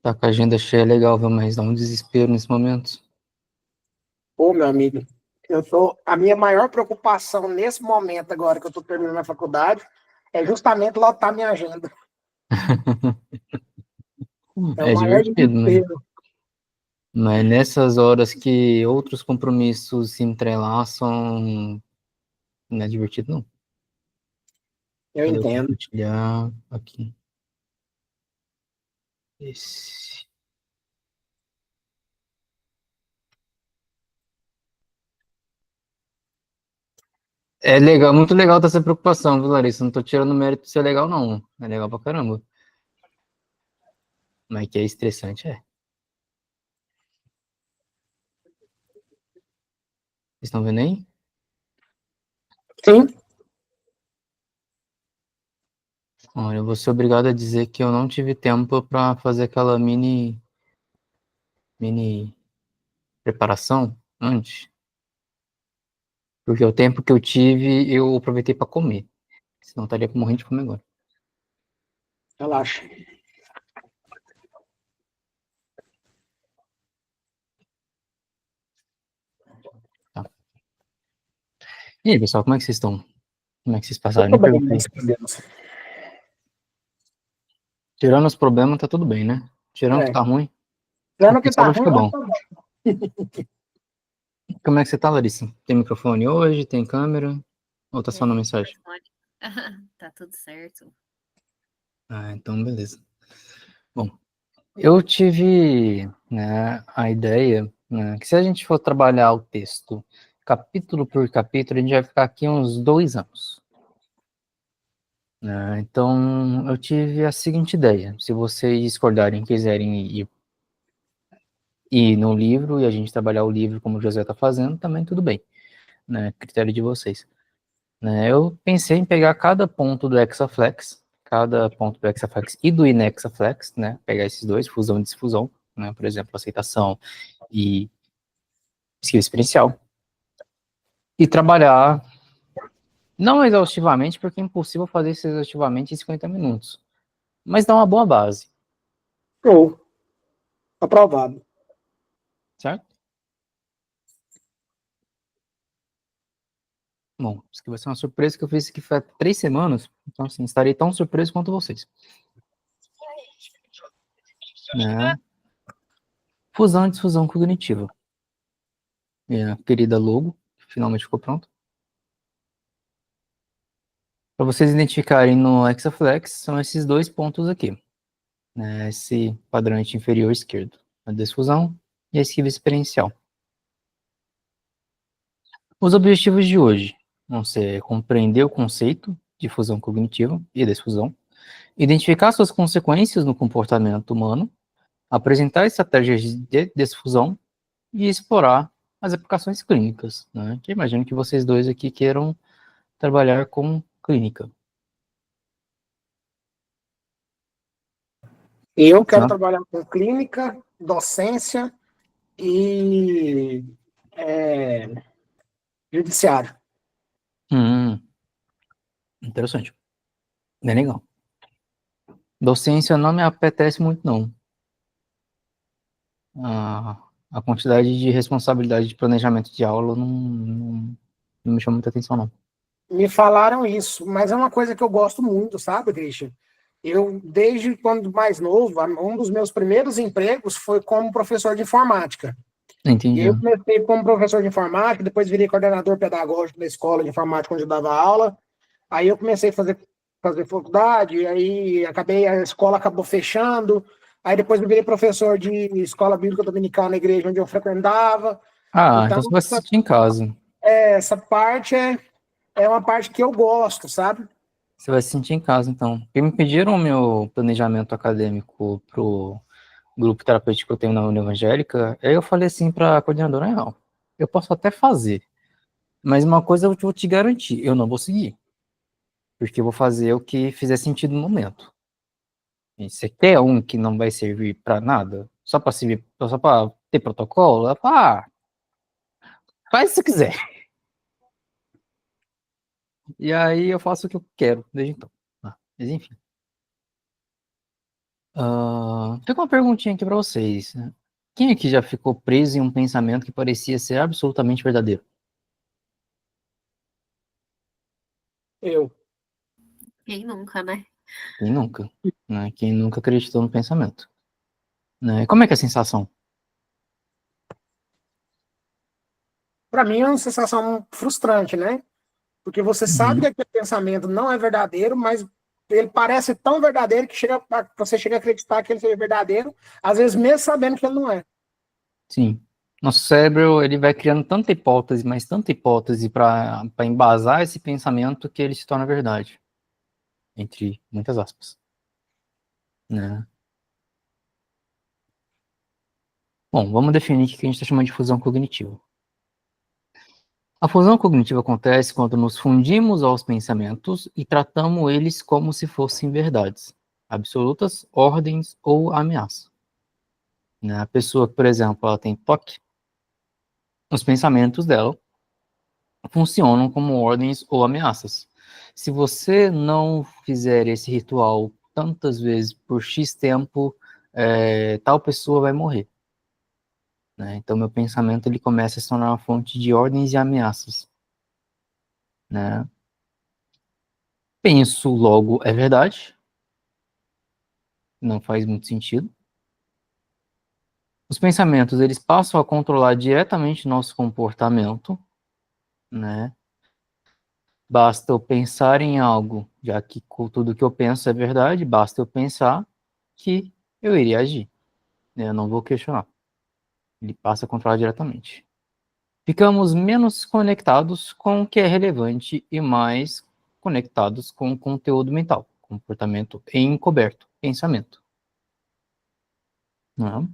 Tá com a agenda cheia, é legal, viu? Mas dá um desespero nesse momento. Ô, meu amigo, a minha maior preocupação nesse momento agora que eu estou terminando a faculdade é justamente lotar minha agenda. É o É maior divertido, né? desespero. Mas nessas horas que outros compromissos se entrelaçam, não é divertido, não. Eu Cadê eu entendo. compartilhar aqui? Esse. É legal, muito legal ter essa preocupação, viu, Larissa? Não tô tirando o mérito de ser legal, não. É legal pra caramba. Mas que é estressante, é. Vocês estão vendo aí? Sim, Olha, eu vou ser obrigado a dizer que eu não tive tempo para fazer aquela mini preparação antes, porque o tempo que eu tive eu aproveitei para comer, senão eu estaria morrendo de fome agora. relaxa. Tá. E aí, pessoal, como é que vocês estão? Como é que vocês Eu passaram? tô Nem bem, perguntei. graças a Deus. Tirando os problemas, tá tudo bem, né? Tirando o que É. tá ruim, o Vendo que tá principal acho ruim, que é mas bom. tá bom. Como é que você tá, Larissa? Tem microfone hoje? Tem câmera? Ou tá só na Tem mensagem? microfone. Tá tudo certo. Ah, então beleza. Bom, eu tive, né, a ideia, né, que se a gente for trabalhar o texto capítulo por capítulo, a gente vai ficar aqui uns 2 anos. Né? Então, eu tive a seguinte ideia: se vocês discordarem, quiserem ir no livro e a gente trabalhar o livro como o José está fazendo, também tudo bem, né? Critério de vocês. Né? Eu pensei em pegar cada ponto do Hexaflex, cada ponto do Hexaflex e do Inexaflex, né? Pegar esses dois, fusão e desfusão, né? Por exemplo, aceitação e pesquisa experiencial, e trabalhar, não exaustivamente, porque é impossível fazer isso exaustivamente em 50 minutos, mas dar uma boa base, Show. Aprovado. certo? Bom, isso aqui vai ser uma surpresa que eu fiz aqui faz 3 semanas, então assim, estarei tão surpreso quanto vocês. Né? Fusão e desfusão cognitiva. Minha querida logo, que finalmente ficou pronto. Para vocês identificarem no Hexaflex, são esses dois pontos aqui. Né? Esse quadrante inferior esquerdo, a desfusão e a esquiva experiencial. Os objetivos de hoje vão ser compreender o conceito de fusão cognitiva e desfusão, identificar suas consequências no comportamento humano, apresentar estratégias de desfusão e explorar as aplicações clínicas. Né? Que imagino que vocês dois aqui queiram trabalhar com clínica. Eu quero Certo? trabalhar com clínica, docência e é, judiciário. Hum, interessante. Bem legal. Docência não me apetece muito, não. A quantidade de responsabilidade de planejamento de aula não me chama muita atenção, não. Me falaram isso, mas é uma coisa que eu gosto muito, sabe, Christian? Eu, desde quando mais novo, um dos meus primeiros empregos foi como professor de informática. E Entendi. aí eu comecei como professor de informática, depois virei coordenador pedagógico da escola de informática onde eu dava aula. Aí eu comecei a fazer faculdade, e aí a escola acabou fechando. Aí depois eu virei professor de escola bíblica dominical na igreja onde eu frequentava. Ah, Então, então você vai se sentir em casa. essa parte é uma parte que eu gosto, sabe? Você vai se sentir em casa, então. Porque me pediram o meu planejamento acadêmico pro grupo terapêutico que eu tenho na União Evangélica, aí eu falei assim para a coordenadora, não, eu posso até fazer, mas uma coisa eu vou te garantir, eu não vou seguir, porque eu vou fazer o que fizer sentido no momento. E você quer um que não vai servir para nada, só para servir, só para ter protocolo? Ela fala, faz se você quiser. E aí eu faço o que eu quero desde então. Mas enfim. Fica uma perguntinha aqui para vocês. Quem aqui já ficou preso em um pensamento que parecia ser absolutamente verdadeiro? Eu. Quem nunca, né? Quem nunca? Né? Quem nunca acreditou no pensamento? Né? Como é que é a sensação? Para mim é uma sensação frustrante, né? Porque você sabe que Uhum. aquele pensamento não é verdadeiro, mas ele parece tão verdadeiro que você chega a acreditar que ele seja verdadeiro, às vezes mesmo sabendo que ele não é. Sim. Nosso cérebro, ele vai criando tanta hipótese, mas tanta hipótese para embasar esse pensamento que ele se torna verdade. Entre muitas aspas. Né? Bom, vamos definir o que a gente está chamando de fusão cognitiva. A fusão cognitiva acontece quando nos fundimos aos pensamentos e tratamos eles como se fossem verdades, absolutas, ordens ou ameaças. Né? A pessoa que, por exemplo, ela tem toque, os pensamentos dela funcionam como ordens ou ameaças. Se você não fizer esse ritual tantas vezes por X tempo, tal pessoa vai morrer. Né? Então, meu pensamento ele começa a se tornar uma fonte de ordens e ameaças. Né? Penso, logo é verdade. Não faz muito sentido. Os pensamentos eles passam a controlar diretamente nosso comportamento, né? Basta eu pensar em algo, já que tudo que eu penso é verdade, basta eu pensar que eu iria agir, né? Eu não vou questionar. Ele passa a controlar diretamente. Ficamos menos conectados com o que é relevante e mais conectados com o conteúdo mental, comportamento encoberto, pensamento. Né?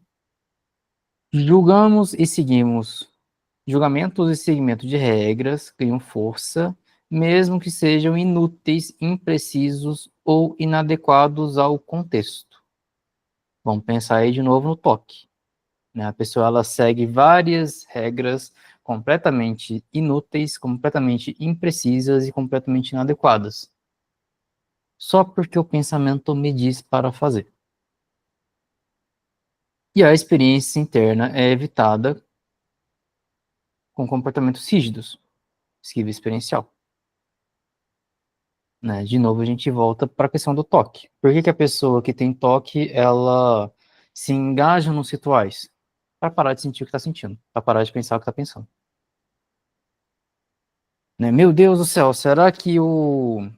Julgamos e seguimos. Julgamentos e seguimento de regras ganham força, mesmo que sejam inúteis, imprecisos ou inadequados ao contexto. Vamos pensar aí de novo no toque. Né? A pessoa ela segue várias regras completamente inúteis, completamente imprecisas e completamente inadequadas. Só porque o pensamento me diz para fazer. E a experiência interna é evitada com comportamentos rígidos, esquiva experiencial. Né? De novo, a gente volta para a questão do toque. Por que a pessoa que tem toque, ela se engaja nos rituais? Para parar de sentir o que está sentindo, para parar de pensar o que está pensando. Né? Meu Deus do céu, será que eu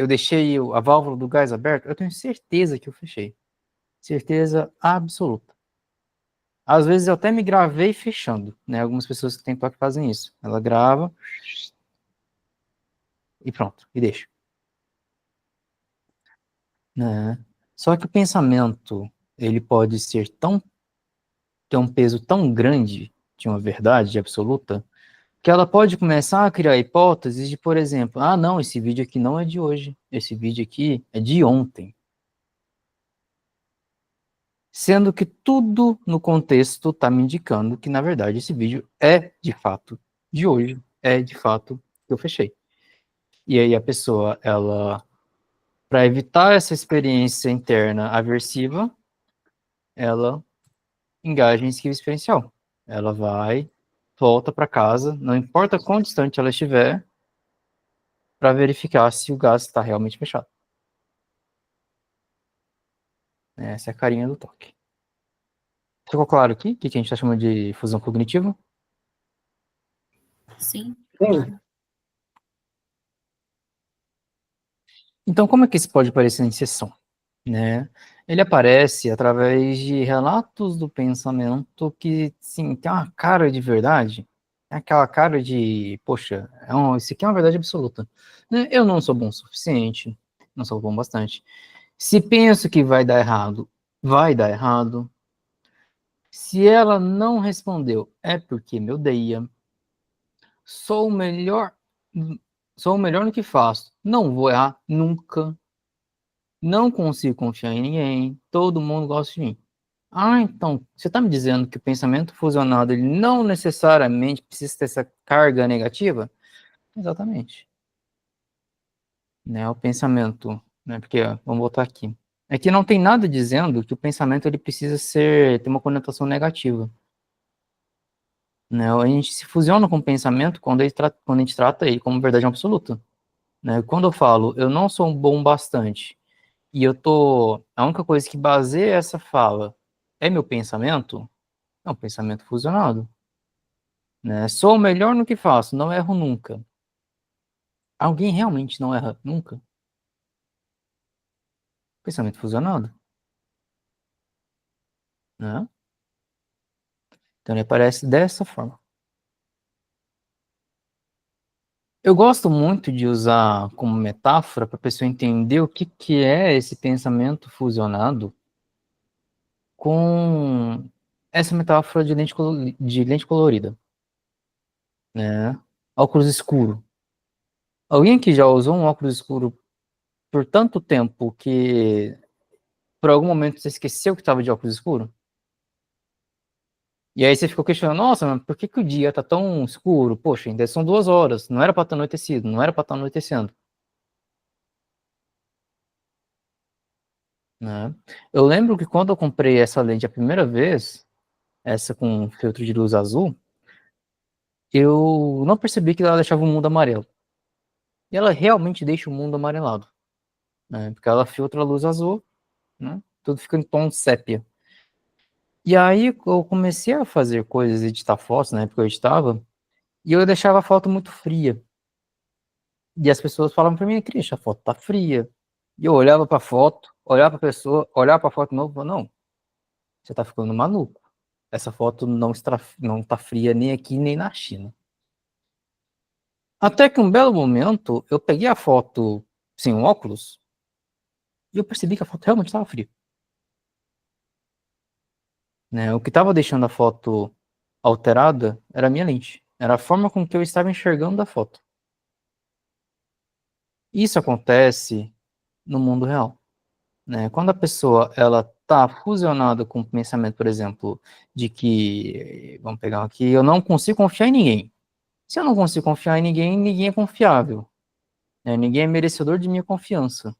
deixei a válvula do gás aberta? Eu tenho certeza que eu fechei. Certeza absoluta. Às vezes eu até me gravei fechando, né? Algumas pessoas que têm toque fazem isso. Ela grava e pronto, e deixa. Né? Só que o pensamento, ele pode ser ter um peso tão grande de uma verdade absoluta, que ela pode começar a criar hipóteses de, por exemplo, ah, não, esse vídeo aqui não é de hoje, esse vídeo aqui é de ontem. Sendo que tudo no contexto está me indicando que, na verdade, esse vídeo é, de fato, de hoje, é, de fato, que eu fechei. E aí a pessoa, ela, para evitar essa experiência interna aversiva, ela engaja em esquiva experiencial. Ela vai, volta para casa, não importa quão distante ela estiver, para verificar se o gás está realmente fechado. Essa é a carinha do toque. Ficou claro aqui o que a gente está chamando de fusão cognitiva? Sim, Sim. claro. Então, como é que isso pode aparecer em sessão? Né? Ele aparece através de relatos do pensamento que, sim, tem uma cara de verdade, é aquela cara de, poxa, isso aqui é uma verdade absoluta. Né? Eu não sou bom o suficiente, não sou bom bastante. Se penso que vai dar errado, vai dar errado. Se ela não respondeu, é porque me odeia. Sou o melhor, sou o melhor no que faço. Não vou errar nunca. Não consigo confiar em ninguém. Todo mundo gosta de mim. Ah, então, você está me dizendo que o pensamento fusionado ele não necessariamente precisa ter essa carga negativa? Exatamente. Né, o pensamento, né, porque, ó, vamos voltar aqui. é que não tem nada dizendo que o pensamento ele precisa ter uma conotação negativa. Né? A gente se fusiona com o pensamento quando a gente trata ele como verdade absoluta. Né? Quando eu falo, eu não sou bom bastante, e a única coisa que baseia essa fala é meu pensamento, é um pensamento fusionado. Né? Sou o melhor no que faço, não erro nunca. Alguém realmente não erra nunca? Pensamento fusionado. Né? Então ele aparece dessa forma. Eu gosto muito de usar como metáfora para a pessoa entender o que é esse pensamento fusionado com essa metáfora de lente colorida, né? Óculos escuro. Alguém que já usou um óculos escuro por tanto tempo que por algum momento você esqueceu que estava de óculos escuro? E aí você ficou questionando, nossa, mas por que o dia tá tão escuro? Poxa, ainda são 2 horas, não era para estar anoitecido, não era para estar anoitecendo, né? Eu lembro que quando eu comprei essa lente a primeira vez, essa com filtro de luz azul, eu não percebi que ela deixava o mundo amarelo. E ela realmente deixa o mundo amarelado, né? Porque ela filtra a luz azul, né? Tudo fica em tom sépia. E aí eu comecei a fazer coisas, editar fotos, na época eu editava, e eu deixava a foto muito fria. E as pessoas falavam pra mim, Christian, a foto tá fria. E eu olhava pra foto, olhava pra pessoa, olhava pra foto de novo, e falava, não, você tá ficando maluco. Essa foto não tá fria nem aqui, nem na China. Até que um belo momento, eu peguei a foto sem um óculos, e eu percebi que a foto realmente estava fria. Né? O que estava deixando a foto alterada era a minha lente. Era a forma com que eu estava enxergando a foto. Isso acontece no mundo real. Né? Quando a pessoa ela está fusionada com o pensamento, por exemplo, de que, vamos pegar aqui, eu não consigo confiar em ninguém. Se eu não consigo confiar em ninguém, ninguém é confiável. Né? Ninguém é merecedor de minha confiança.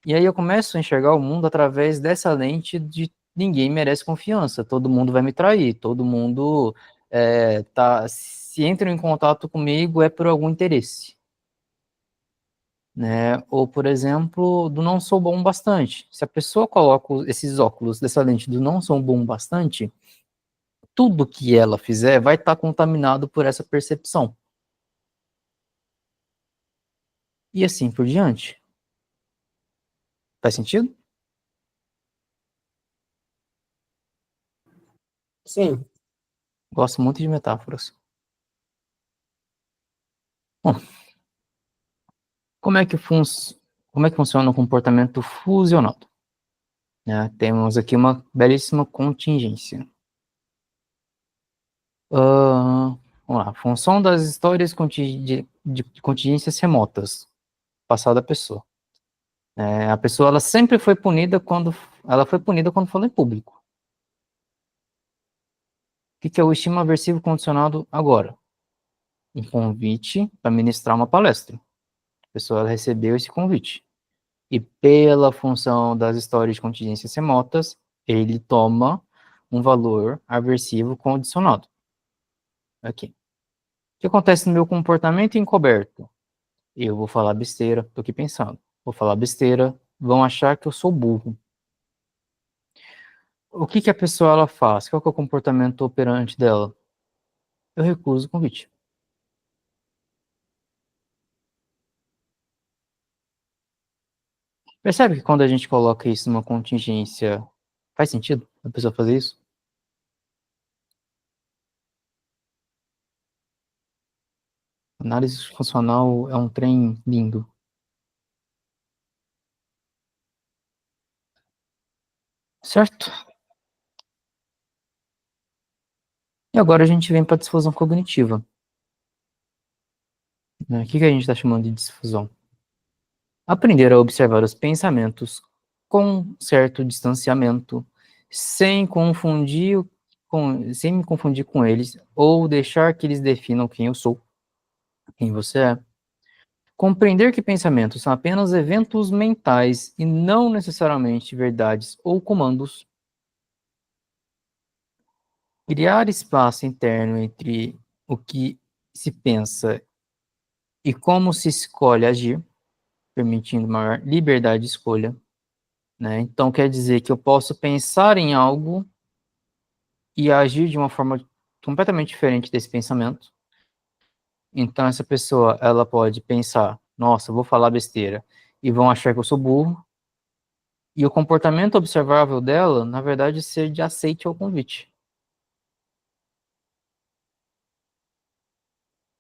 E aí eu começo a enxergar o mundo através dessa lente de ninguém merece confiança, todo mundo vai me trair, todo mundo se entra em contato comigo é por algum interesse. Né? Ou, por exemplo, do não sou bom bastante. Se a pessoa coloca esses óculos dessa lente do não sou bom bastante, tudo que ela fizer vai estar contaminado por essa percepção. E assim por diante. Faz sentido? Sim. Gosto muito de metáforas. Bom, como é que, como é que funciona o comportamento fusionado? Né? Temos aqui uma belíssima contingência. Vamos lá. Função das histórias de contingências remotas. Passado da pessoa. A pessoa ela sempre foi punida quando falou em público. O que é o estímulo aversivo condicionado agora? Um convite para ministrar uma palestra. A pessoa ela recebeu esse convite. E pela função das histórias de contingências remotas, ele toma um valor aversivo condicionado. Aqui. O que acontece no meu comportamento encoberto? Eu vou falar besteira, tô aqui pensando. Vou falar besteira, vão achar que eu sou burro. O que a pessoa ela faz? Qual que é o comportamento operante dela? Eu recuso o convite. Percebe que quando a gente coloca isso numa contingência, faz sentido a pessoa fazer isso? Análise funcional é um trem lindo. Certo? E agora a gente vem para a difusão cognitiva. Né? O que a gente está chamando de difusão? Aprender a observar os pensamentos com certo distanciamento, sem me confundir com eles, ou deixar que eles definam quem eu sou, quem você é. Compreender que pensamentos são apenas eventos mentais e não necessariamente verdades ou comandos. Criar espaço interno entre o que se pensa e como se escolhe agir, permitindo maior liberdade de escolha. Né? Então, quer dizer que eu posso pensar em algo e agir de uma forma completamente diferente desse pensamento. Então, essa pessoa, ela pode pensar, nossa, eu vou falar besteira, e vão achar que eu sou burro, e o comportamento observável dela, na verdade, ser de aceite ao convite.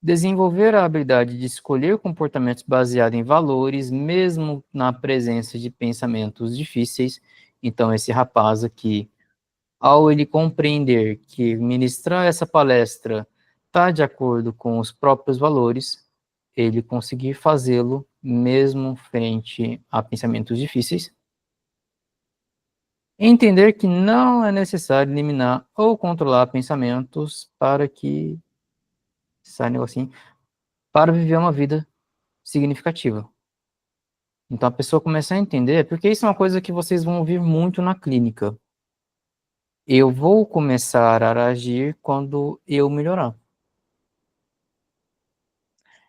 Desenvolver a habilidade de escolher comportamentos baseados em valores, mesmo na presença de pensamentos difíceis. Então, esse rapaz aqui, ao ele compreender que ministrar essa palestra está de acordo com os próprios valores, ele conseguir fazê-lo mesmo frente a pensamentos difíceis. Entender que não é necessário eliminar ou controlar pensamentos para que saia assim, para viver uma vida significativa. Então a pessoa começa a entender, porque isso é uma coisa que vocês vão ouvir muito na clínica. Eu vou começar a agir quando eu melhorar.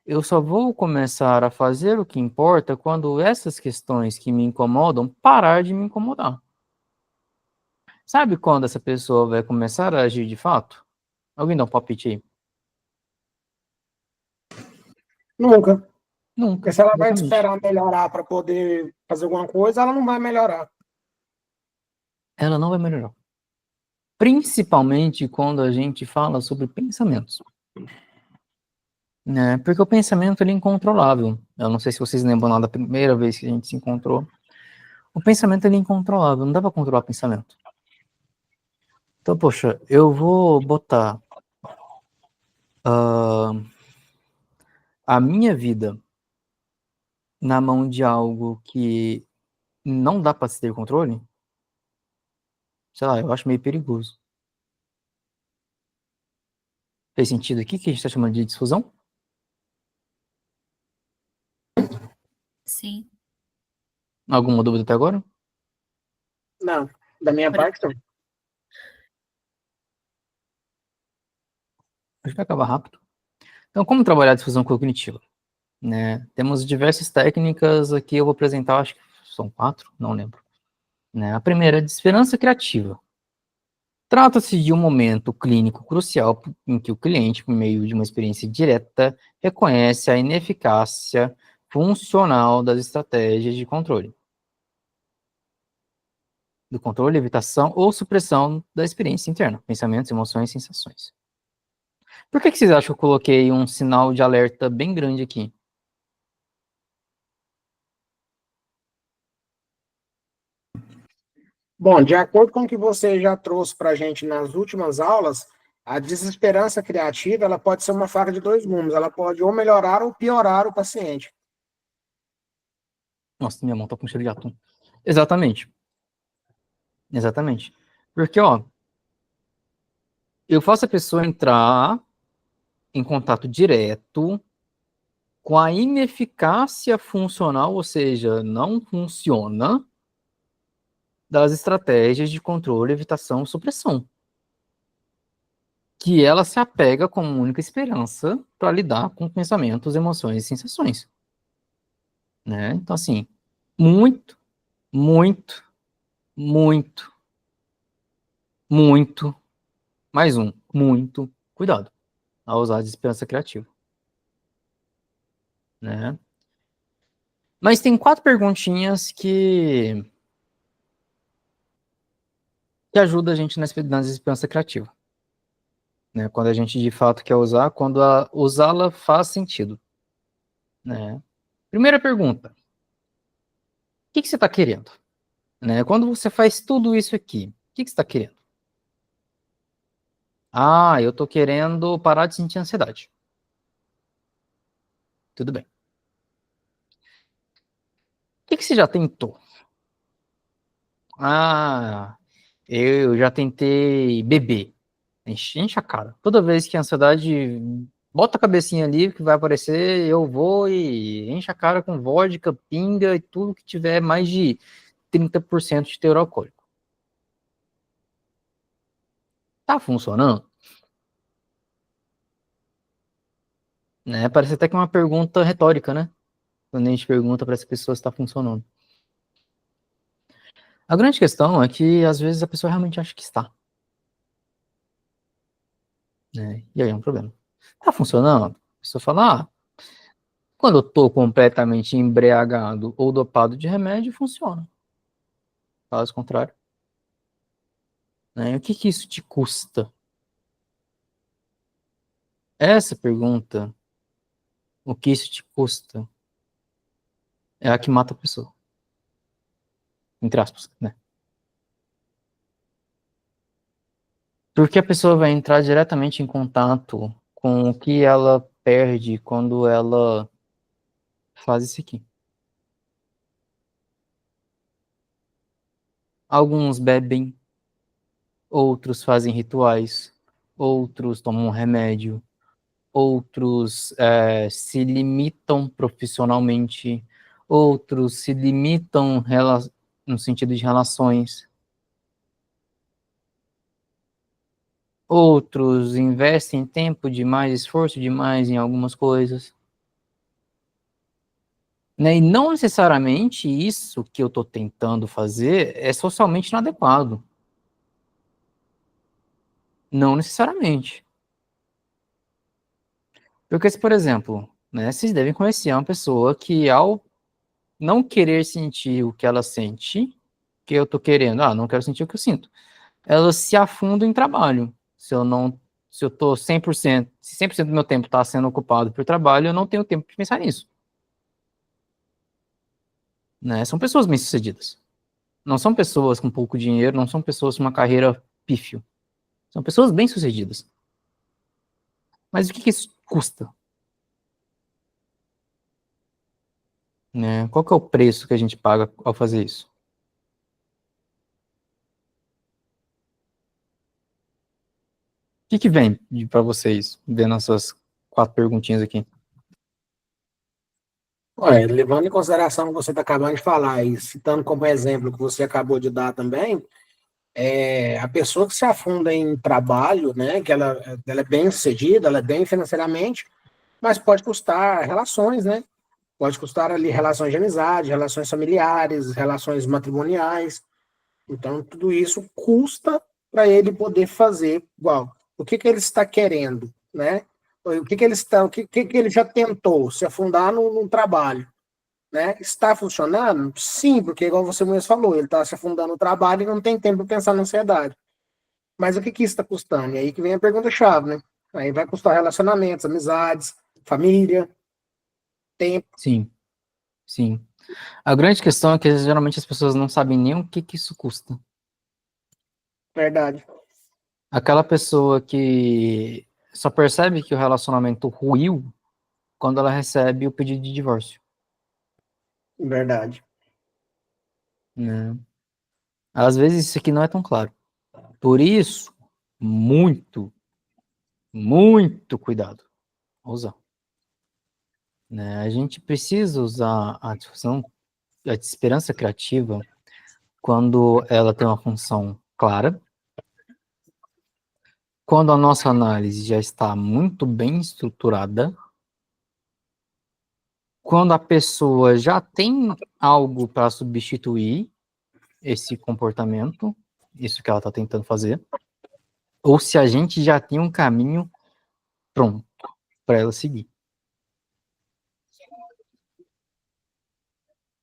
Eu só vou começar a fazer o que importa quando essas questões que me incomodam parar de me incomodar. Sabe quando essa pessoa vai começar a agir de fato? Alguém dá um palpite aí? Nunca. Nunca, Porque se ela vai exatamente. esperar melhorar para poder fazer alguma coisa, ela não vai melhorar. Ela não vai melhorar. Principalmente quando a gente fala sobre pensamentos. Né? Porque o pensamento ele é incontrolável. Eu não sei se vocês lembram lá da primeira vez que a gente se encontrou. O pensamento ele é incontrolável, não dá para controlar o pensamento. Então, poxa, eu vou botar a minha vida na mão de algo que não dá para se ter controle? Sei lá, eu acho meio perigoso. Fez sentido aqui que a gente está chamando de difusão? Sim, Alguma dúvida até agora? Não. Da minha por parte, não. A gente vai acabar rápido. Então, como trabalhar a difusão cognitiva? Né? Temos diversas técnicas aqui, eu vou apresentar, acho que são 4, não lembro. Né? A primeira é de esperança criativa. Trata-se de um momento clínico crucial em que o cliente, por meio de uma experiência direta, reconhece a ineficácia funcional das estratégias de controle. Do controle, evitação ou supressão da experiência interna, pensamentos, emoções e sensações. Por que vocês acham que eu coloquei um sinal de alerta bem grande aqui? Bom, de acordo com o que você já trouxe para a gente nas últimas aulas, a desesperança criativa ela pode ser uma faca de dois gumes. Ela pode ou melhorar ou piorar o paciente. Nossa, minha mão tá com cheiro de atum. Exatamente. Exatamente. Porque, ó, eu faço a pessoa entrar em contato direto com a ineficácia funcional, ou seja, não funciona, das estratégias de controle, evitação e supressão. Que ela se apega como única esperança para lidar com pensamentos, emoções e sensações. Né? Então, assim, muito, muito, muito, muito, mais um, muito cuidado ao usar a desesperança criativa. Né? Mas tem 4 perguntinhas que ajudam a gente na desesperança criativa. Né? Quando a gente de fato quer usar, quando usá-la faz sentido. Né? Primeira pergunta: o que você está querendo? Né? Quando você faz tudo isso aqui, o que você está querendo? Ah, eu estou querendo parar de sentir ansiedade. Tudo bem. O que você já tentou? Ah, eu já tentei beber. Enche a cara. Toda vez que a ansiedade Bota a cabecinha ali que vai aparecer, eu vou e enche a cara com vodka, pinga e tudo que tiver mais de 30% de teor alcoólico. Tá funcionando? Né? Parece até que é uma pergunta retórica, né? Quando a gente pergunta para as pessoas se está funcionando. A grande questão é que, às vezes, a pessoa realmente acha que está. Né? E aí é um problema. Tá funcionando? A pessoa fala, quando eu tô completamente embriagado ou dopado de remédio, funciona. Caso contrário. Né? O que isso te custa? Essa pergunta, o que isso te custa, é a que mata a pessoa. Entre aspas, né? Porque a pessoa vai entrar diretamente em contato com o que ela perde quando ela faz isso aqui. Alguns bebem, outros fazem rituais, outros tomam remédio, outros se limitam profissionalmente, outros se limitam no sentido de relações, outros investem tempo demais, esforço demais em algumas coisas. Né? E não necessariamente isso que eu estou tentando fazer é socialmente inadequado. Não necessariamente. Porque, se, por exemplo, né, vocês devem conhecer uma pessoa que, ao não querer sentir o que ela sente, que eu estou querendo, não quero sentir o que eu sinto, ela se afunda em trabalho. Se eu estou 100%, se 100% do meu tempo está sendo ocupado por trabalho, eu não tenho tempo de pensar nisso. Né? São pessoas bem-sucedidas. Não são pessoas com pouco dinheiro, não são pessoas com uma carreira pífio. São pessoas bem-sucedidas. Mas o que isso custa? Né? Qual que é o preço que a gente paga ao fazer isso? O que vem para vocês, vendo essas 4 perguntinhas aqui? Olha, levando em consideração o que você está acabando de falar e citando como exemplo que você acabou de dar também, a pessoa que se afunda em trabalho, né, que ela é bem sucedida, ela é bem financeiramente, mas pode custar relações, né? Pode custar ali relações de amizade, relações familiares, relações matrimoniais. Então, tudo isso custa para ele poder fazer igual. O que ele está querendo, né? O que ele já tentou se afundar num trabalho, né? Está funcionando? Sim, porque igual você mesmo falou, ele está se afundando no trabalho e não tem tempo para pensar na ansiedade. Mas o que isso está custando? E aí que vem a pergunta-chave, né? Aí vai custar relacionamentos, amizades, família, tempo. Sim, sim. A grande questão é que geralmente as pessoas não sabem nem o que isso custa. Verdade. Aquela pessoa que só percebe que o relacionamento ruiu quando ela recebe o pedido de divórcio. Verdade. Né? Às vezes isso aqui não é tão claro. Por isso, muito, muito cuidado ao usar. Né? A gente precisa usar a discussão, a esperança criativa, quando ela tem uma função clara, quando a nossa análise já está muito bem estruturada, quando a pessoa já tem algo para substituir esse comportamento, isso que ela está tentando fazer, ou se a gente já tem um caminho pronto para ela seguir.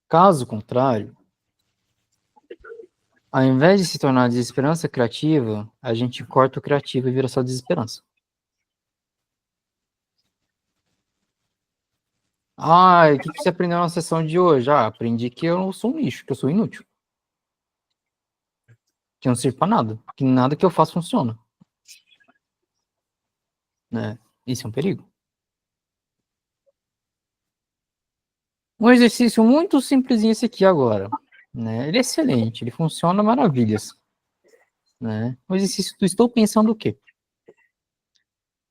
Caso contrário, ao invés de se tornar desesperança criativa, a gente corta o criativo e vira só desesperança. O que você aprendeu na sessão de hoje? Aprendi que eu não sou um lixo, que eu sou inútil. Que eu não sirvo para nada. Que nada que eu faço funciona. Né? Isso é um perigo. Um exercício muito simplesinho esse aqui agora. Né? Ele é excelente, ele funciona maravilhas. Né? O exercício do estou pensando o quê?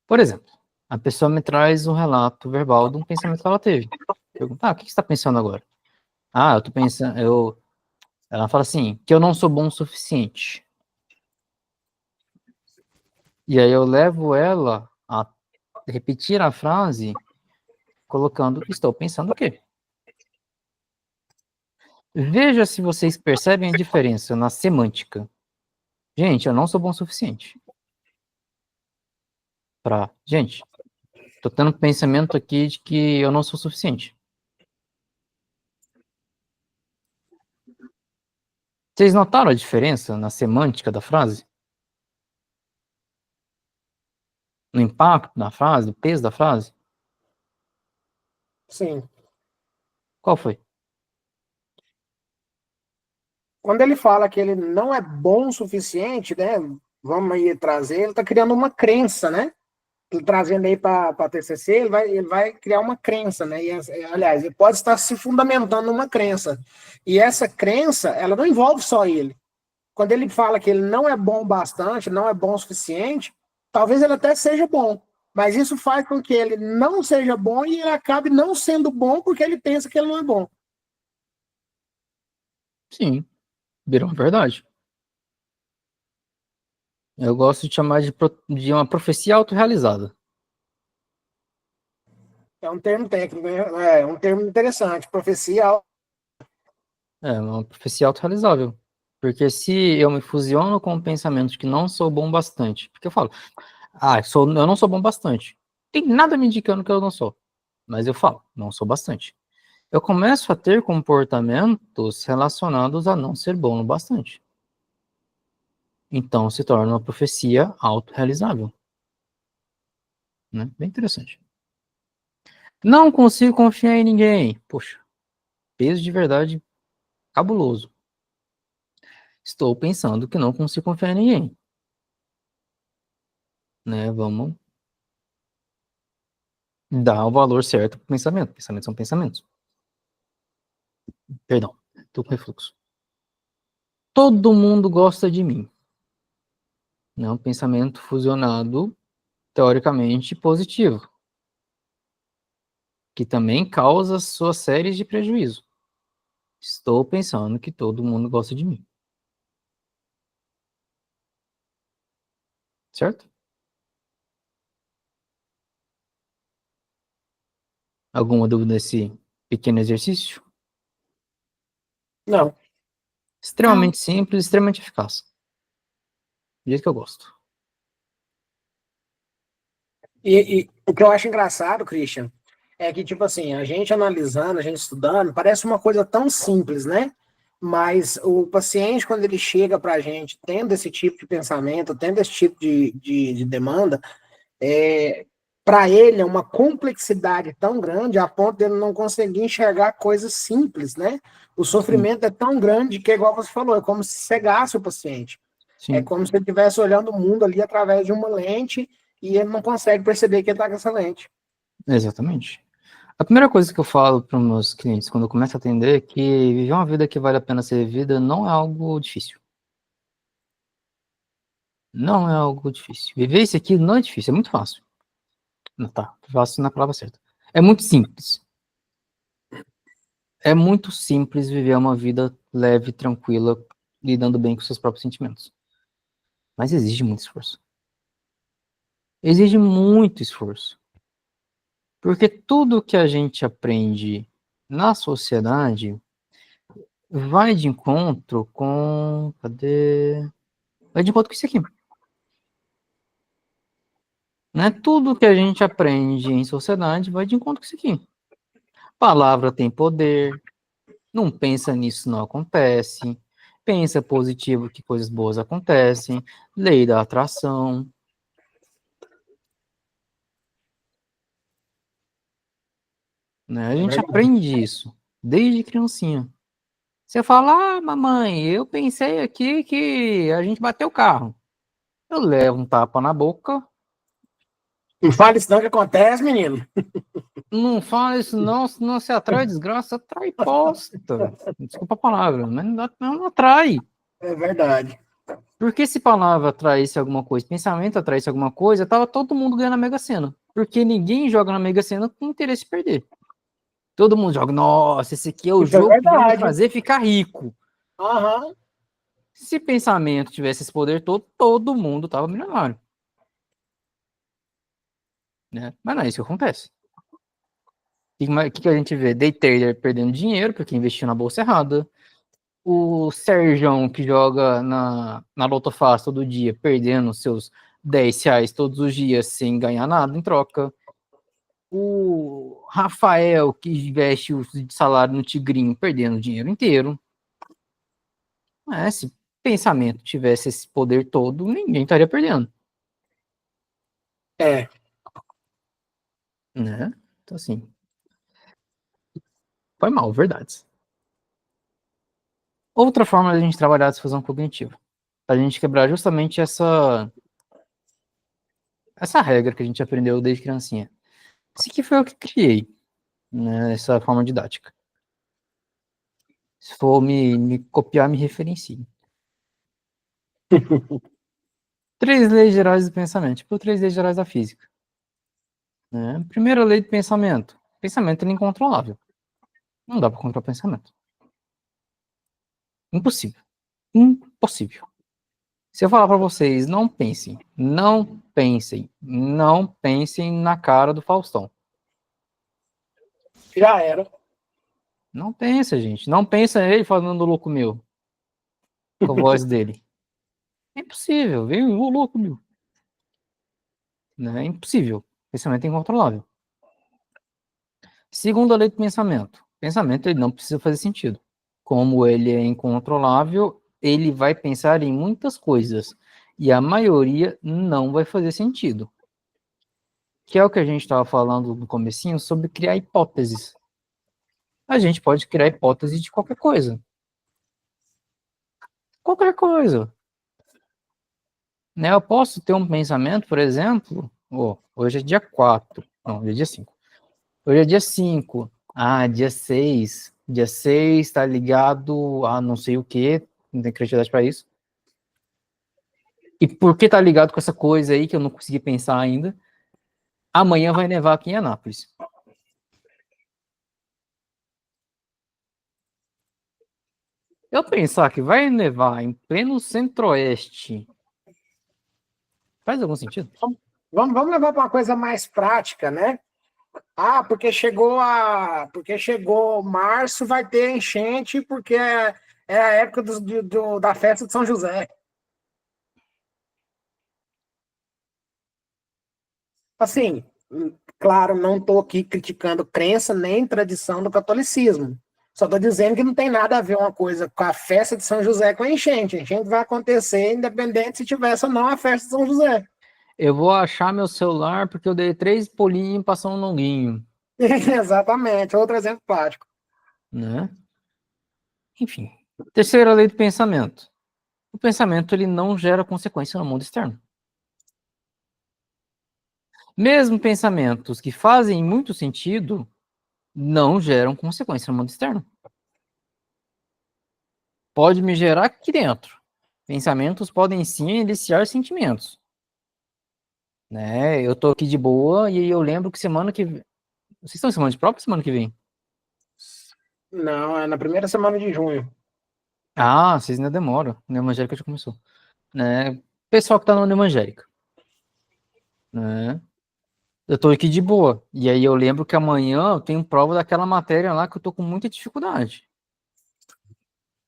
Por exemplo, A pessoa me traz um relato verbal de um pensamento que ela teve. Pergunta, o que você está pensando agora? Eu tô pensando, ela fala assim, que eu não sou bom o suficiente. E aí eu levo ela a repetir a frase colocando, estou pensando o quê? Veja se vocês percebem a diferença na semântica. Gente, eu não sou bom o suficiente. Gente, tô tendo um pensamento aqui de que eu não sou suficiente. Vocês notaram a diferença na semântica da frase? No impacto da frase, no peso da frase? Sim. Qual foi? Quando ele fala que ele não é bom o suficiente, né? Vamos aí trazer, ele está criando uma crença, né? Trazendo aí para a TCC, ele vai criar uma crença, né? E, aliás, ele pode estar se fundamentando numa crença. E essa crença, ela não envolve só ele. Quando ele fala que ele não é bom bastante, não é bom o suficiente, talvez ele até seja bom. Mas isso faz com que ele não seja bom e ele acabe não sendo bom porque ele pensa que ele não é bom. Sim, virou uma verdade. Eu gosto de chamar de uma profecia autorrealizada. É um termo técnico, né? É um termo interessante. Profecia. É uma profecia autorrealizável. Porque se eu me fusiono com o pensamento de que não sou bom bastante, porque eu falo, eu não sou bom bastante. Tem nada me indicando que eu não sou. Mas eu falo, não sou bastante. Eu começo a ter comportamentos relacionados a não ser bom o bastante. Então se torna uma profecia autorrealizável. Né? Bem interessante. Não consigo confiar em ninguém. Poxa, peso de verdade cabuloso. Estou pensando que não consigo confiar em ninguém. Né? Vamos dar o valor certo para o pensamento. Pensamentos são pensamentos. Perdão, estou com refluxo. Todo mundo gosta de mim. É um pensamento fusionado, teoricamente, positivo, que também causa suas séries de prejuízo. Estou pensando que todo mundo gosta de mim. Certo? Alguma dúvida nesse pequeno exercício? Não. Extremamente simples, extremamente eficaz. Do jeito que eu gosto. E o que eu acho engraçado, Christian, é que, tipo assim, a gente analisando, a gente estudando, parece uma coisa tão simples, né? Mas o paciente, quando ele chega para a gente tendo esse tipo de pensamento, tendo esse tipo de demanda, para ele é uma complexidade tão grande a ponto de ele não conseguir enxergar coisas simples, né? O Sim, sofrimento é tão grande que, igual você falou, é como se cegasse o paciente. É sim, como se ele estivesse olhando o mundo ali através de uma lente e ele não consegue perceber que ele está com essa lente. exatamente. A primeira coisa que eu falo para os meus clientes quando eu começo a atender é que viver uma vida que vale a pena ser vivida não é algo difícil. Não é algo difícil. Viver isso aqui não é difícil, é muito fácil. Não, tá, fácil na palavra certa. É muito simples. É muito simples viver uma vida leve, tranquila, lidando bem com seus próprios sentimentos. Mas exige muito esforço. Exige muito esforço. Porque tudo que a gente aprende na sociedade vai de encontro com. Cadê? Vai de encontro com isso aqui. Né? Tudo que a gente aprende em sociedade vai de encontro com isso aqui. Palavra tem poder. Não pensa nisso, não acontece. Pensa positivo que coisas boas acontecem. Lei da atração. Né? A É gente verdade. aprende isso desde criancinha. Você fala, mamãe, eu pensei aqui que a gente bateu o carro. Eu levo um tapa na boca. Não fale isso não que acontece, menino. Não fala isso não, senão você atrai desgraça, atrai bosta. Desculpa a palavra, mas não atrai. É verdade. Porque se palavra atraísse alguma coisa, pensamento atraísse alguma coisa, tava todo mundo ganhando a Mega Sena. Porque ninguém joga na Mega Sena com interesse em perder. Todo mundo joga, nossa, esse aqui é o Isso é jogo que vai me verdade. fazer ficar rico. Aham. Se pensamento tivesse esse poder todo, todo mundo tava milionário. Né? Mas não é isso que acontece. O que a gente vê? Day trader perdendo dinheiro porque investiu na bolsa errada. O Sérgio que joga na Loto Fácil todo dia, perdendo seus R$ 10 todos os dias sem ganhar nada em troca. O Rafael que investe o salário no Tigrinho, perdendo o dinheiro inteiro. Se pensamento tivesse esse poder todo, ninguém estaria perdendo. É. Né? Então, assim, foi mal, verdade. Outra forma de a gente trabalhar a difusão cognitiva. A gente quebrar justamente essa regra que a gente aprendeu desde criancinha. Isso aqui foi eu que criei, né, essa forma didática. Se for me copiar, me referencie. 3 leis gerais do pensamento, tipo 3 leis gerais da física. Né? Primeira lei do pensamento. Pensamento é incontrolável. Não dá para controlar o pensamento. Impossível. Impossível. Se eu falar para vocês, não pensem, não pensem, não pensem na cara do Faustão. Já era. Não pensa, gente. Não pensa ele falando louco meu. Com a voz dele. É impossível. Vem o louco meu. Né? É impossível. Pensamento é incontrolável. Segunda lei do pensamento. Pensamento ele não precisa fazer sentido. Como ele é incontrolável, ele vai pensar em muitas coisas. E a maioria não vai fazer sentido. Que é o que a gente estava falando no comecinho sobre criar hipóteses. A gente pode criar hipótese de qualquer coisa. Qualquer coisa. Né? Eu posso ter um pensamento, por exemplo, hoje é dia 4, não, hoje é dia 5. Hoje é dia 5. Dia 6. Dia 6 está ligado a não sei o que, não tem criatividade para isso. E por que tá ligado com essa coisa aí que eu não consegui pensar ainda? Amanhã vai nevar aqui em Anápolis. Eu pensar que vai nevar em pleno centro-oeste, faz algum sentido? Vamos levar para uma coisa mais prática, né? Porque chegou março, vai ter enchente, porque é a época da festa de São José. Assim, claro, não estou aqui criticando crença nem tradição do catolicismo. Só estou dizendo que não tem nada a ver uma coisa com a festa de São José com a enchente. A enchente vai acontecer independente se tivesse ou não a festa de São José. Eu vou achar meu celular porque eu dei 3 pulinhos e passou um longuinho. Exatamente, outro exemplo prático. Né? Enfim. Terceira lei do pensamento. O pensamento ele não gera consequência no mundo externo. Mesmo pensamentos que fazem muito sentido não geram consequência no mundo externo. Pode me gerar aqui dentro. Pensamentos podem sim iniciar sentimentos. Né? Eu tô aqui de boa e eu lembro que semana que vem. Vocês estão em semana de prova ou semana que vem? Não, é na primeira semana de junho. Vocês ainda demoram. A evangélica já começou. Né? Pessoal que tá na evangélica. Né? Eu tô aqui de boa. E aí eu lembro que amanhã eu tenho prova daquela matéria lá que eu tô com muita dificuldade.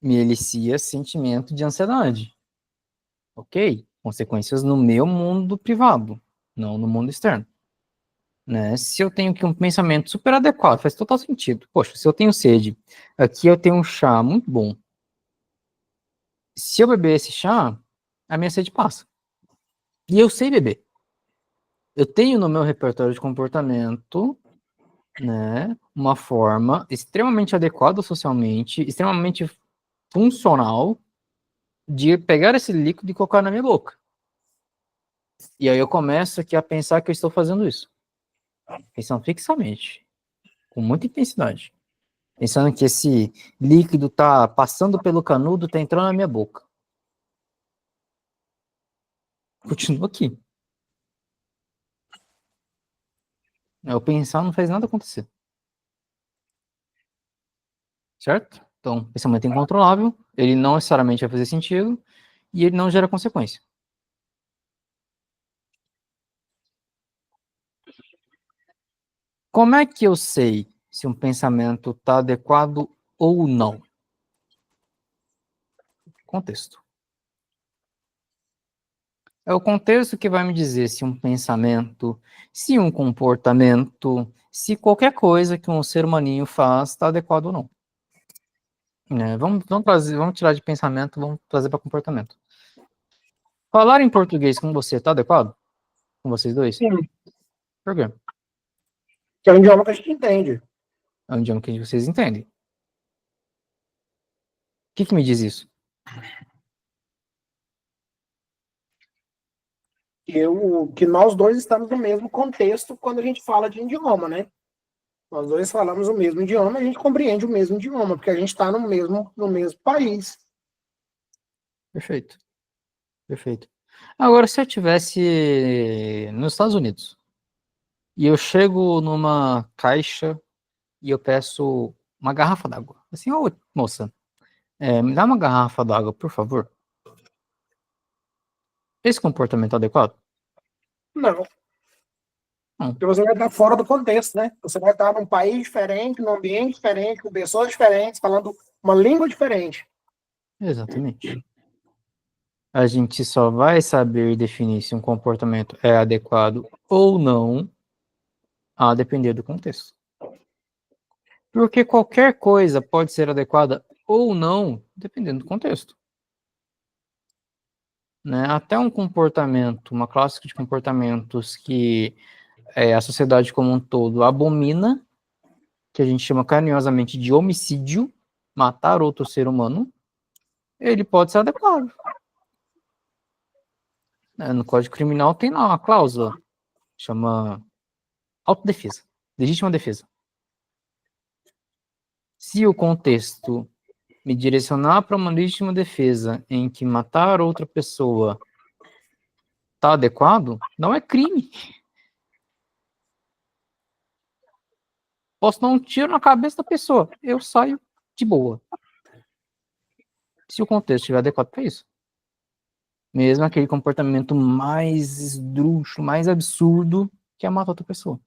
Me inicia sentimento de ansiedade. Ok? Consequências no meu mundo privado, não no mundo externo. Né? Se eu tenho aqui um pensamento super adequado, faz total sentido. Poxa, se eu tenho sede, aqui eu tenho um chá muito bom. Se eu beber esse chá, a minha sede passa. E eu sei beber. Eu tenho no meu repertório de comportamento, né, uma forma extremamente adequada socialmente, extremamente funcional de pegar esse líquido e colocar na minha boca. E aí eu começo aqui a pensar que eu estou fazendo isso. Pensando fixamente, com muita intensidade. Pensando que esse líquido tá passando pelo canudo, tá entrando na minha boca. Continua aqui. Eu pensar não fez nada acontecer. Certo? Então, pensamento incontrolável, ele não necessariamente vai fazer sentido e ele não gera consequência. Como é que eu sei se um pensamento está adequado ou não? Contexto. É o contexto que vai me dizer se um pensamento, se um comportamento, se qualquer coisa que um ser humaninho faz está adequado ou não. Vamos tirar de pensamento, vamos trazer para comportamento. Falar em português com você está adequado? Com vocês dois? Sim, Por quê? que é um idioma que a gente entende. É um idioma que vocês entendem. O que me diz isso? Que nós dois estamos no mesmo contexto quando a gente fala de idioma, né? Nós dois falamos o mesmo idioma, a gente compreende o mesmo idioma, porque a gente está no mesmo país. Perfeito. Perfeito. Agora, se eu estivesse nos Estados Unidos e eu chego numa caixa e eu peço uma garrafa d'água. Assim, ô, moça, me dá uma garrafa d'água, por favor. Esse comportamento é adequado? Não, Não, porque você vai estar fora do contexto, né? Você vai estar num país diferente, num ambiente diferente, com pessoas diferentes, falando uma língua diferente. exatamente. A gente só vai saber definir se um comportamento é adequado ou não a depender do contexto. Porque qualquer coisa pode ser adequada ou não, dependendo do contexto. Né? Até um comportamento, uma classe de comportamentos que a sociedade como um todo abomina, que a gente chama carinhosamente de homicídio, matar outro ser humano, ele pode ser adequado. No Código Criminal tem lá uma cláusula, chama autodefesa, legítima defesa. Se o contexto me direcionar para uma legítima defesa em que matar outra pessoa está adequado, não é crime. Posso dar um tiro na cabeça da pessoa, eu saio de boa. Se o contexto estiver adequado para isso. Mesmo aquele comportamento mais esdrúxulo, mais absurdo, que é matar outra pessoa.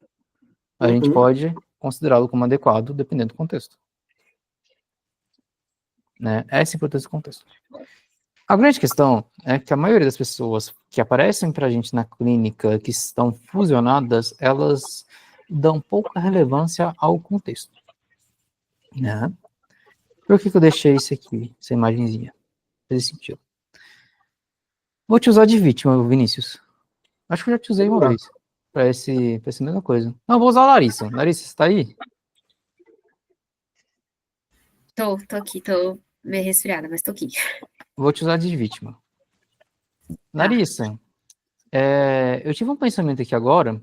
A gente pode considerá-lo como adequado, dependendo do contexto. Né? Essa é a importância do contexto. A grande questão é que a maioria das pessoas que aparecem para a gente na clínica, que estão fusionadas, elas dão pouca relevância ao contexto. Né? Por que eu deixei isso aqui, essa imagenzinha? Faz sentido. Vou te usar de vítima, Vinícius. Acho que eu já te usei uma vez. Pra essa mesma coisa. Não, vou usar a Larissa. Larissa, você tá aí? Tô aqui, tô meio resfriada, mas tô aqui. Vou te usar de vítima. Larissa, eu tive um pensamento aqui agora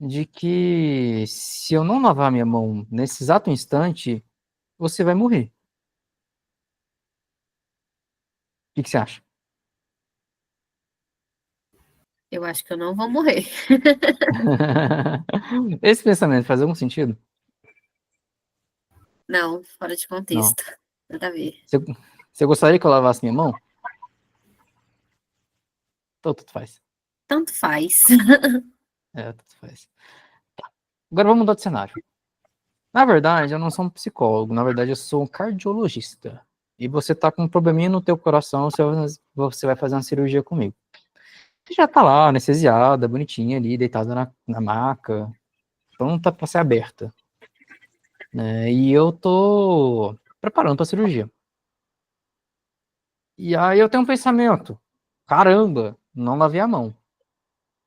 de que se eu não lavar minha mão nesse exato instante, você vai morrer. O que você acha? Eu acho que eu não vou morrer. Esse pensamento faz algum sentido? Não, fora de Não. contexto. Nada a ver. Você gostaria que eu lavasse minha mão? Então, tudo faz. Tanto faz. Tudo faz. Tá. Agora vamos mudar de cenário. Na verdade, eu não sou um psicólogo, na verdade eu sou um cardiologista. E você tá com um probleminha no teu coração, você vai fazer uma cirurgia comigo. Você já tá lá, anestesiada, bonitinha ali, deitada na maca, pronta para ser aberta. Né? E eu tô preparando pra cirurgia. E aí eu tenho um pensamento, caramba, não lavei a mão.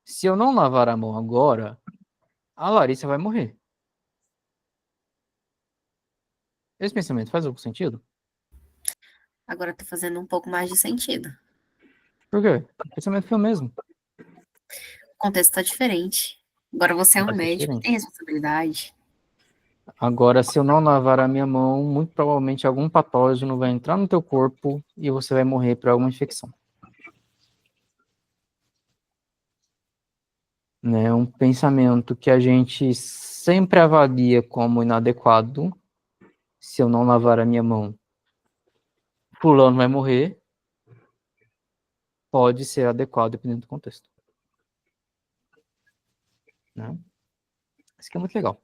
Se eu não lavar a mão agora, a Larissa vai morrer. Esse pensamento faz algum sentido? Agora tá fazendo um pouco mais de sentido. Por quê? O pensamento foi o mesmo. O contexto tá diferente. Agora você é um Vai ser médico, diferente. tem responsabilidade. Agora, se eu não lavar a minha mão, muito provavelmente algum patógeno vai entrar no teu corpo e você vai morrer por alguma infecção. né? Um pensamento que a gente sempre avalia como inadequado. Se eu não lavar a minha mão, fulano vai morrer. Pode ser adequado dependendo do contexto, né? Isso aqui é muito legal.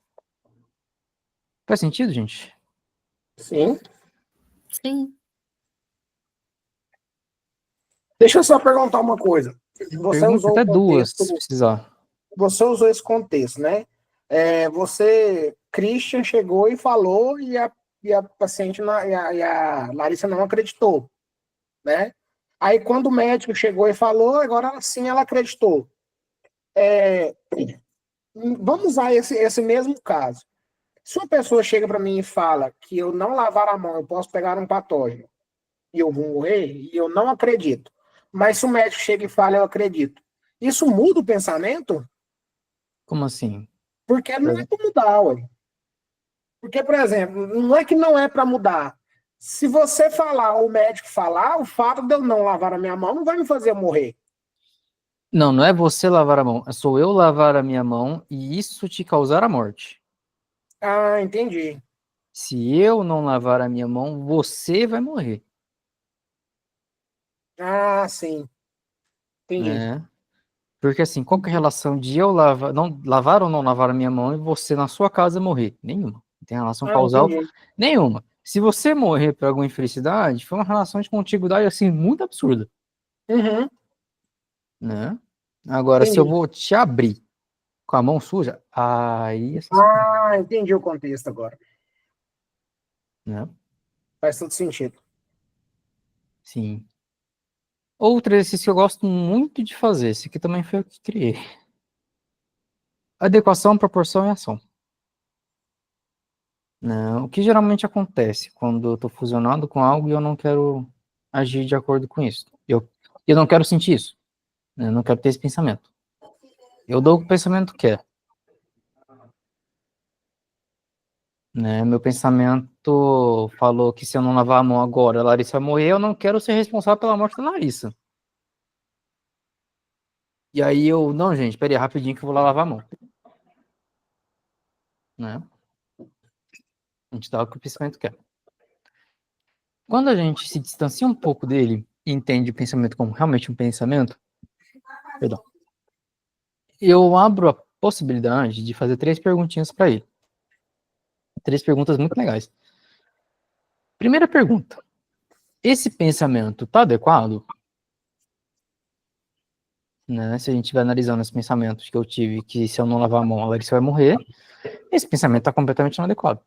Faz sentido, gente? Sim. Sim. Deixa eu só perguntar uma coisa. Você Pergunta usou o até duas, contexto, se precisar. você usou esse contexto, né? Você, Christian, chegou e falou e a paciente e a Larissa não acreditou, né? Aí quando o médico chegou e falou, agora sim ela acreditou. Vamos usar esse mesmo caso. Se uma pessoa chega para mim e fala que eu não lavar a mão, eu posso pegar um patógeno e eu vou morrer, e eu não acredito. Mas se o médico chega e fala, eu acredito. Isso muda o pensamento? Como assim? Porque não é para mudar, ué. Porque, por exemplo, não é que não é para mudar. Se você falar, ou o médico falar, o fato de eu não lavar a minha mão não vai me fazer morrer. Não, não é você lavar a mão, é sou eu lavar a minha mão e isso te causar a morte. Ah, entendi. Se eu não lavar a minha mão, você vai morrer, Ah, sim. Entendi. né? Porque assim, qual que é a relação de eu lavar, não, lavar ou não lavar a minha mão e você na sua casa morrer? Nenhuma. Não tem relação Ah, causal entendi. nenhuma. Se você morrer por alguma infelicidade, foi uma relação de contiguidade assim muito absurda, Uhum, né? Agora, se eu entendi. vou te abrir com a mão suja, aí essas coisas, Ah, entendi o contexto agora. né? Faz todo sentido. Sim. Outro exercício que eu gosto muito de fazer, esse aqui também foi eu que criei. Adequação, proporção e ação. Né? O que geralmente acontece quando eu estou fusionado com algo e eu não quero agir de acordo com isso. Eu não quero sentir isso. Né? Eu não quero ter esse pensamento. Eu dou o que o pensamento quer. Né? Meu pensamento falou que se eu não lavar a mão agora, a Larissa vai morrer. Eu não quero ser responsável pela morte da Larissa. E aí eu, não, gente, peraí, rapidinho que eu vou lá lavar a mão. Né? A gente dá o que o pensamento quer. Quando a gente se distancia um pouco dele e entende o pensamento como realmente um pensamento, perdão, eu abro a possibilidade de fazer 3 perguntinhas para ele. 3 perguntas muito legais. Primeira pergunta: esse pensamento está adequado? Né? Se a gente estiver analisando os pensamentos que eu tive, que se eu não lavar a mão, a Larissa vai morrer, esse pensamento está completamente inadequado.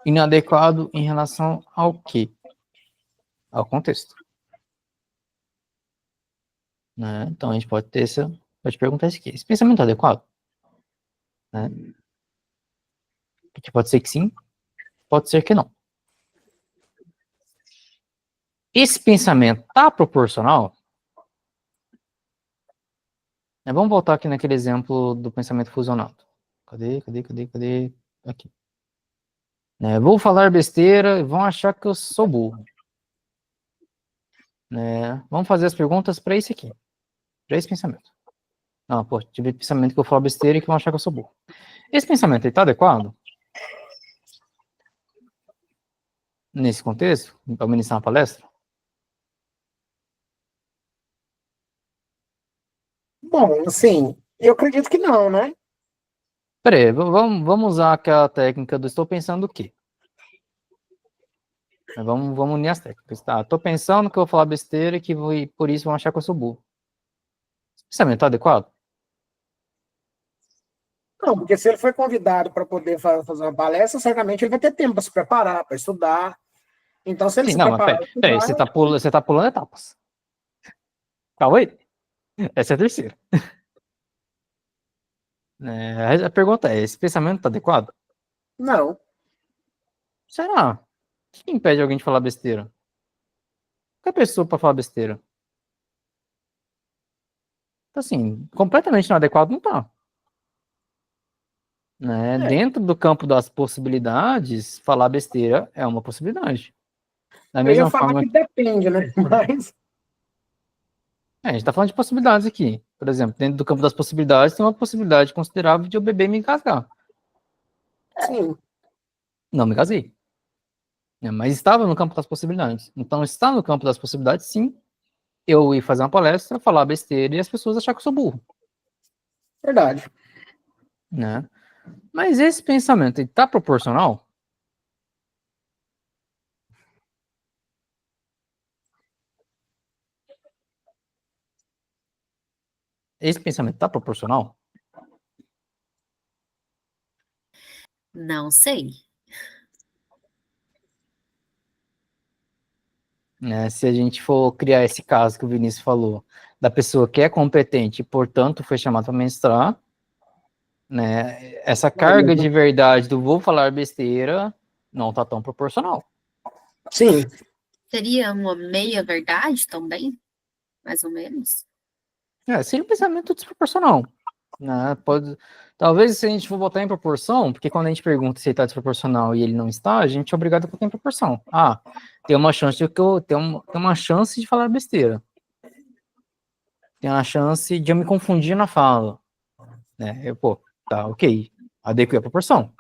Inadequado em relação ao quê? Ao contexto. Né? Então a gente pode ter pode perguntar isso aqui: esse pensamento é adequado? Né? Porque pode ser que sim, pode ser que não. Esse pensamento está proporcional? Vamos voltar aqui naquele exemplo do pensamento fusionado. Cadê? Aqui. Vou falar besteira e vão achar que eu sou burro. Vamos fazer as perguntas para esse aqui. Para esse pensamento. Não, pô, tive pensamento que eu vou falar besteira e que vão achar que eu sou burro. Esse pensamento está adequado? Nesse contexto? Para ministrar uma palestra? Bom, assim, eu acredito que não, né? Peraí, vamos usar aquela técnica do estou pensando o quê? Vamos unir as técnicas. Tá, estou pensando que eu vou falar besteira e por isso vão achar que eu sou burro. Esse pensamento está adequado? Não, porque se ele foi convidado para poder fazer uma palestra, certamente ele vai ter tempo para se preparar, para estudar. Então, se ele Sim, se não, mas preparar, peraí, estudar, você tá pulando etapas. Calma aí. Essa é a terceira. A pergunta é, esse pensamento está adequado? não. Será? O que impede alguém de falar besteira? Qualquer pessoa para falar besteira. Então, assim, completamente inadequado não tá. É, Dentro do campo das possibilidades, falar besteira é uma possibilidade. Da eu ia mesma falar forma que depende, né? Mas, A gente está falando de possibilidades aqui. Por exemplo, dentro do campo das possibilidades, tem uma possibilidade considerável de eu beber e me engasgar. Sim. Não me casei. Mas estava no campo das possibilidades. Então, está no campo das possibilidades, sim, eu ir fazer uma palestra, falar besteira e as pessoas achar que eu sou burro. Verdade. Né? Mas esse pensamento está proporcional? Esse pensamento está proporcional? Não sei. Né? Se a gente for criar esse caso que o Vinícius falou, da pessoa que é competente e, portanto, foi chamada para menstruar, né? Essa carga de verdade do vou falar besteira não está tão proporcional. Sim. Seria uma meia-verdade também? Mais ou menos? Seria um pensamento desproporcional. Né? Talvez se a gente for botar em proporção, porque quando a gente pergunta se ele está desproporcional e ele não está, a gente é obrigado a botar em proporção. Tem uma chance de tem uma chance de falar besteira. Tem uma chance de eu me confundir na fala. Né? Tá, ok. Adequei a proporção.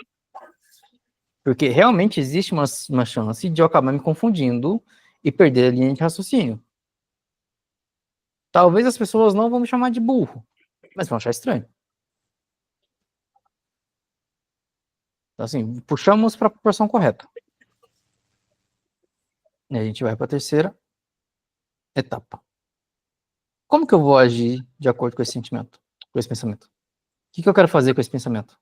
Porque realmente existe uma chance de eu acabar me confundindo e perder a linha de raciocínio. Talvez as pessoas não vão me chamar de burro, mas vão achar estranho. Então, assim, puxamos para a proporção correta. E a gente vai para a terceira etapa. Como que eu vou agir de acordo com esse sentimento, com esse pensamento? O que eu quero fazer com esse pensamento?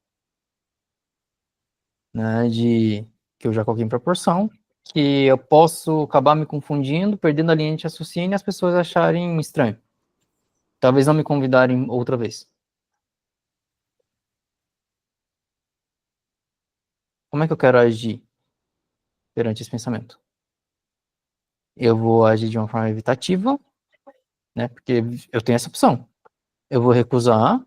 Né, que eu já coloquei em proporção, que eu posso acabar me confundindo, perdendo a linha de raciocínio e as pessoas acharem estranho. Talvez não me convidarem outra vez. Como é que eu quero agir perante esse pensamento? Eu vou agir de uma forma evitativa, né? Porque eu tenho essa opção. Eu vou recusar,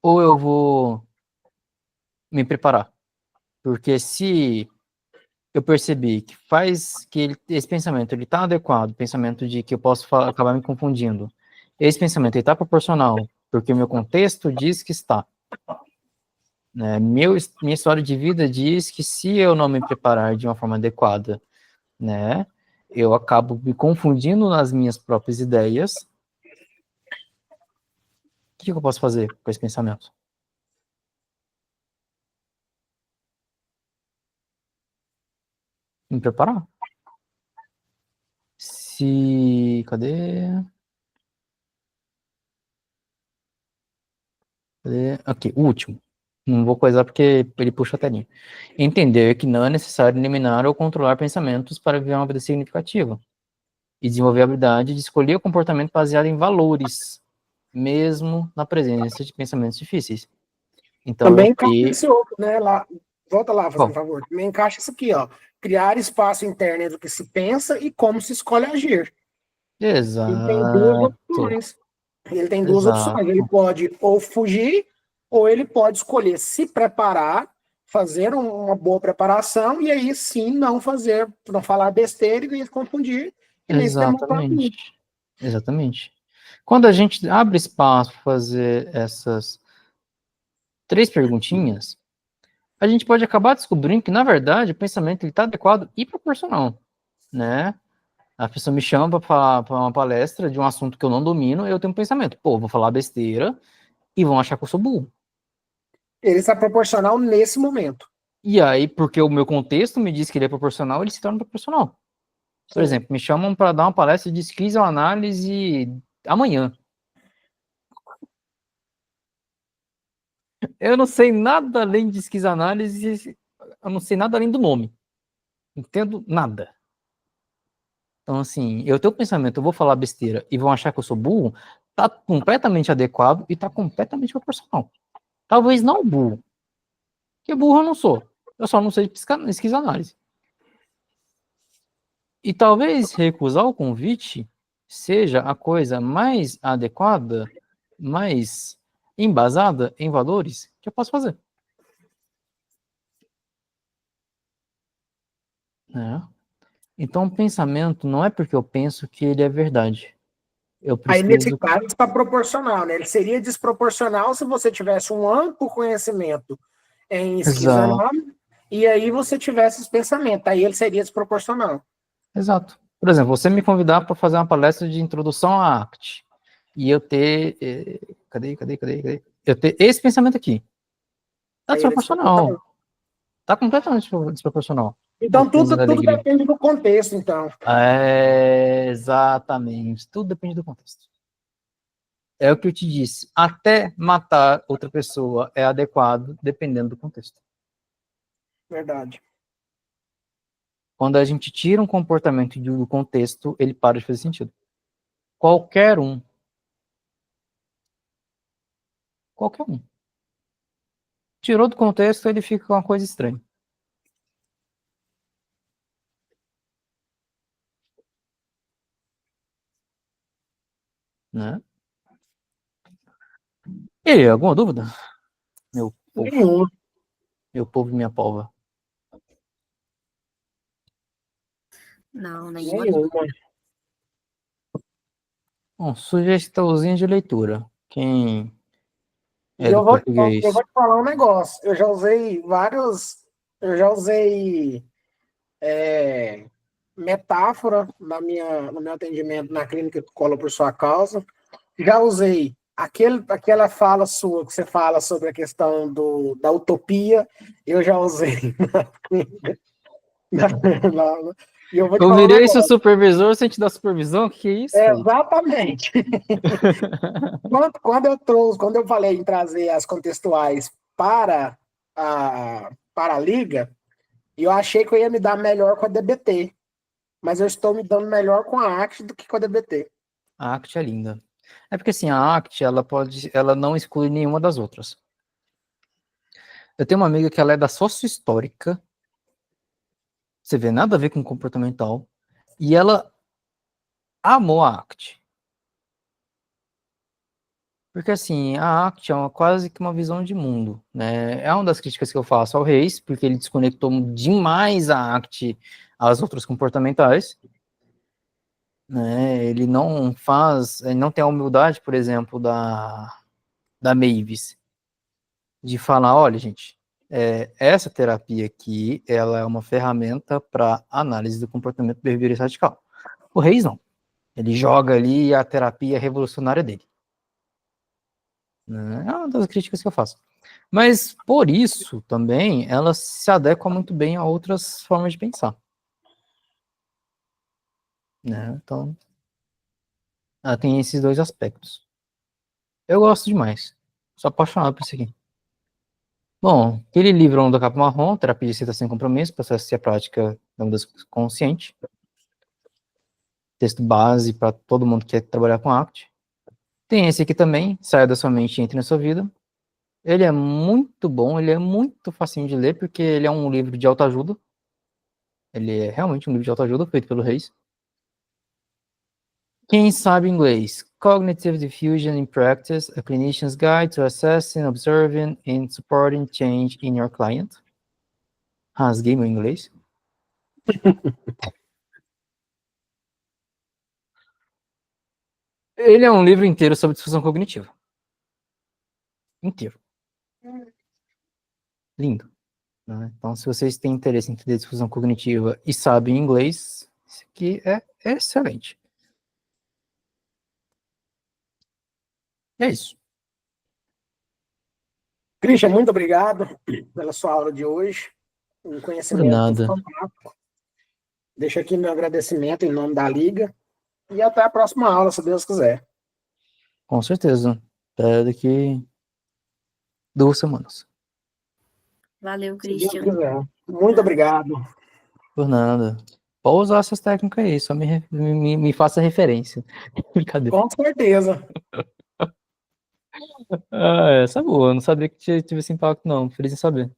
ou eu vou me preparar. Porque se eu percebi que esse pensamento ele está adequado, o pensamento de que eu posso acabar me confundindo, esse pensamento está proporcional, porque o meu contexto diz que está. Né? Minha história de vida diz que se eu não me preparar de uma forma adequada, né, eu acabo me confundindo nas minhas próprias ideias. O que eu posso fazer com esse pensamento? Me preparar. Cadê? Aqui, o último. Não vou coisar porque ele puxa a telinha. Entender que não é necessário eliminar ou controlar pensamentos para viver uma vida significativa. E desenvolver a habilidade de escolher o comportamento baseado em valores, mesmo na presença de pensamentos difíceis. Então, Também encaixa esse outro, né? Lá, volta lá, fazendo Bom, favor. Também encaixa isso aqui, ó. Criar espaço interno entre o que se pensa e como se escolhe agir. Ele tem duas exato, opções. Ele tem duas opções. Ele exato, pode ou fugir, ou ele pode escolher se preparar, fazer uma boa preparação, e aí sim não falar besteira e nem se confundir, e nem se demonstrar tudo. exatamente, exatamente. Quando a gente abre espaço para fazer essas 3 perguntinhas, a gente pode acabar descobrindo que, na verdade, o pensamento está adequado e proporcional, né? A pessoa me chama para falar para uma palestra de um assunto que eu não domino, eu tenho um pensamento, vou falar besteira e vão achar que eu sou burro. Ele está proporcional nesse momento. E aí, porque o meu contexto me diz que ele é proporcional, ele se torna proporcional. Por exemplo, me chamam para dar uma palestra de esquizoanálise amanhã. Eu não sei nada além de esquizoanálise, eu não sei nada além do nome. Entendo nada. Então, assim, eu tenho o pensamento, eu vou falar besteira e vão achar que eu sou burro, tá completamente adequado e tá completamente proporcional. Talvez não burro, porque burro eu não sou. Eu só não sei de esquizoanálise. E talvez recusar o convite seja a coisa mais adequada, mais embasada em valores que eu posso fazer. Né? Então, o pensamento não é porque eu penso que ele é verdade. Eu Aí, nesse preciso... caso, está proporcional, né? Ele seria desproporcional se você tivesse um amplo conhecimento em Exato, esquizanômico e aí você tivesse esse pensamento. Aí ele seria desproporcional. exato. Por exemplo, você me convidar para fazer uma palestra de introdução à ACT e eu ter... cadê? Eu ter esse pensamento aqui. Tá Aí ele é desproporcional. desproporcional. Tá completamente desproporcional ao Então, peso da tudo alegria. depende do contexto, então. É, exatamente. Tudo depende do contexto. É o que eu te disse. Até matar outra pessoa é adequado, dependendo do contexto. Verdade. Quando a gente tira um comportamento do contexto, ele para de fazer sentido. Qualquer um. Qualquer um. Tirou do contexto, ele fica uma coisa estranha. Né? E aí, alguma dúvida? Meu povo. Nenhum. Meu povo e minha polva. Não, nenhuma Nenhuma. dúvida. Bom, sugestãozinha de leitura. Quem E é do eu português? vou te falar um negócio. Eu já usei vários. Eu já usei metáfora no meu atendimento na clínica Cola por Sua Causa. Já usei aquela fala sua que você fala sobre a questão da utopia. Eu já usei e eu vou te Eu falar um virei seu negócio. supervisor sem te dar supervisão? Que é isso, velho? Exatamente. Quando eu falei em trazer as contextuais para a liga, eu achei que eu ia me dar melhor com a DBT, mas eu estou me dando melhor com a ACT do que com a DBT. A ACT é linda. É porque assim, a ACT, ela não exclui nenhuma das outras. Eu tenho uma amiga que ela é da sócio-histórica, você vê nada a ver com comportamental, e ela amou a ACT. Porque assim, a ACT é quase que uma visão de mundo, né? É uma das críticas que eu faço ao Reis, porque ele desconectou demais a ACT às outras comportamentais, né? Ele não tem a humildade, por exemplo, da Mavis, de falar, olha, gente, essa terapia aqui, ela é uma ferramenta para análise do comportamento behaviorista radical. O Reis não. Ele joga ali a terapia revolucionária dele. Né? É uma das críticas que eu faço. Mas, por isso, também, ela se adequa muito bem a outras formas de pensar. Né? Então, ela tem esses dois aspectos. Eu gosto demais. Sou apaixonado por isso aqui. Bom, aquele livro da capa marrom, Terapia de Cita Sem Compromisso, Processo e a Prática da Mudança Consciente. Texto base para todo mundo que quer trabalhar com ACT. Tem esse aqui também, Saia da Sua Mente e Entre na Sua Vida. Ele é muito bom, ele é muito facinho de ler, porque ele é um livro de autoajuda. Ele é realmente um livro de autoajuda, feito pelo Reis. Quem sabe inglês? Cognitive Diffusion in Practice, a Clinician's Guide to Assessing, Observing, and Supporting Change in Your Client. Rasguei meu inglês. Ele é um livro inteiro sobre disfunção cognitiva. Inteiro. Lindo. Né? Então, se vocês têm interesse em entender disfunção cognitiva e sabem inglês, isso aqui é excelente. E é isso. Christian, muito obrigado pela sua aula de hoje. Um Por conhecimento nada. fantástico. Deixo aqui meu agradecimento em nome da Liga. E até a próxima aula, se Deus quiser. Com certeza. Até daqui 2 semanas. Valeu, Se Deus Christian. quiser. Muito obrigado. Por nada. Pode usar essas técnicas aí, só me faça referência. Brincadeira. Com certeza. Ah, essa é boa. Eu não sabia que tive esse impacto, não. Feliz em saber.